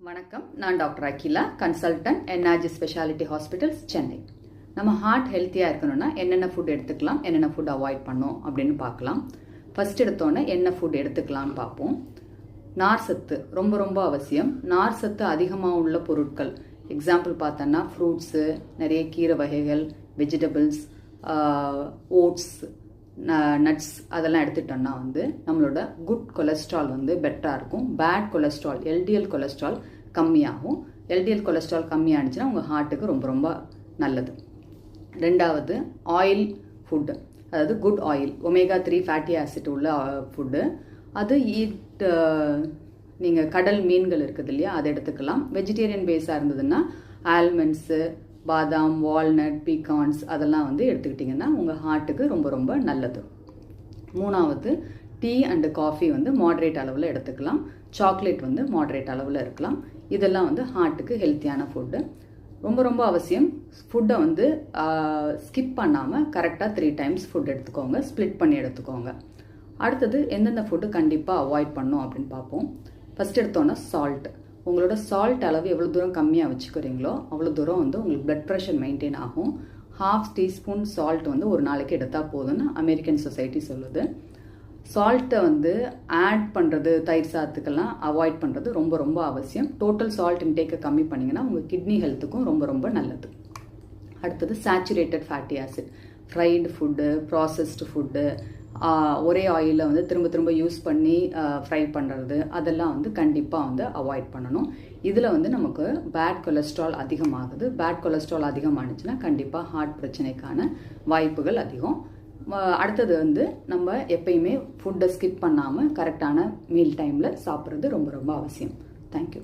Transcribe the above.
வணக்கம், நான் doctor Akila, consultant NRG speciality hospitals, Chennai. நம்ம ஹார்ட் ஹெல்த்தியாக இருக்கணும்னா என்னென்ன ஃபுட் எடுத்துக்கலாம், என்னென்ன ஃபுட் அவாய்ட் பண்ணோம் அப்படின்னு பார்க்கலாம். ஃபர்ஸ்ட் எடுத்தோன்னே என்ன ஃபுட் எடுத்துக்கலாம்னு பார்ப்போம். நார் சத்து ரொம்ப ரொம்ப அவசியம். நார் சத்து அதிகமாக உள்ள பொருட்கள், எக்ஸாம்பிள் பார்த்தோன்னா ஃப்ரூட்ஸு, நிறைய கீரை வகைகள், வெஜிடபிள்ஸ், ஓட்ஸ், நட்ஸ் அதெல்லாம் எடுத்துட்டோம்னா நம்மளோட குட் கொலஸ்ட்ரால் பெட்டராக இருக்கும். பேட் கொலஸ்ட்ரால், எல்டிஎல் கொலஸ்ட்ரால் கம்மியாகும். எல்டிஎல் கொலஸ்ட்ரால் கம்மியாகிடுச்சுன்னா உங்கள் ஹார்ட்டுக்கு ரொம்ப ரொம்ப நல்லது. ரெண்டாவது, ஆயில் ஃபுட்டு, அதாவது good oil, omega 3 fatty acid உள்ள ஃபுட்டு. அது நீங்கள் கடல் மீன்கள் இருக்குது இல்லையா, அதை எடுத்துக்கலாம். வெஜிடேரியன் பேஸாக இருந்ததுன்னா ஆல்மண்ட்ஸு, பாதாம், வால்நட், பீகான்ஸ் அதெல்லாம் எடுத்துக்கிட்டிங்கன்னா உங்கள் ஹார்ட்டுக்கு ரொம்ப ரொம்ப நல்லது. மூணாவது, டீ அண்டு காஃபி மாடரேட் அளவில் எடுத்துக்கலாம். சாக்லேட் மாடரேட் அளவில் இருக்கலாம். இதெல்லாம் ஹார்ட்டுக்கு ஹெல்த்தியான ஃபுட்டு. ரொம்ப ரொம்ப அவசியம். ஃபுட்டை ஸ்கிப் பண்ணாமல் கரெக்டாக 3 டைம்ஸ் ஃபுட் எடுத்துக்கோங்க, ஸ்ப்ளிட் பண்ணி எடுத்துக்கோங்க. அடுத்தது, எந்தெந்த ஃபுட்டு கண்டிப்பாக அவாய்ட் பண்ணோம் அப்படின்னு பார்ப்போம். ஃபஸ்ட் எடுத்தோன்னா சால்ட். உங்களோட சால்ட் அளவு எவ்வளோ தூரம் கம்மியாக வச்சுக்கிறீங்களோ அவ்வளோ தூரம் உங்களுக்கு பிளட் ப்ரெஷர் மெயின்டைன் ஆகும். 1/2 டீஸ்பூன் சால்ட் ஒரு நாளைக்கு எடுத்தால் போதும்னு அமெரிக்கன் சொசைட்டி சொல்லுது. சால்ட்டை ஆட் பண்ணுறது, தயிர் சாத்துக்கெல்லாம் அவாய்ட் பண்ணுறது ரொம்ப ரொம்ப அவசியம். டோட்டல் சால்ட் இன்டேக்கை கம்மி பண்ணிங்கன்னா உங்கள் கிட்னி ஹெல்த்துக்கும் ரொம்ப ரொம்ப நல்லது. அடுத்தது, saturated fatty acid, fried food, processed food, ஒரே ஆயிலில் திரும்ப திரும்ப யூஸ் பண்ணி ஃப்ரை பண்ணுறது, அதெல்லாம் கண்டிப்பாக அவாய்ட் பண்ணணும். இதில் நமக்கு பேட் கொலஸ்ட்ரால் அதிகமாகுது. பேட் கொலஸ்ட்ரால் அதிகமானுச்சுன்னா கண்டிப்பாக ஹார்ட் பிரச்சனைக்கான வாய்ப்புகள் அதிகம். அடுத்தது நம்ம எப்பயுமே ஃபுட்டை ஸ்கிப் பண்ணாமல் கரெக்டான மீல் டைமில் சாப்பிட்றது ரொம்ப ரொம்ப அவசியம். தேங்க்யூ.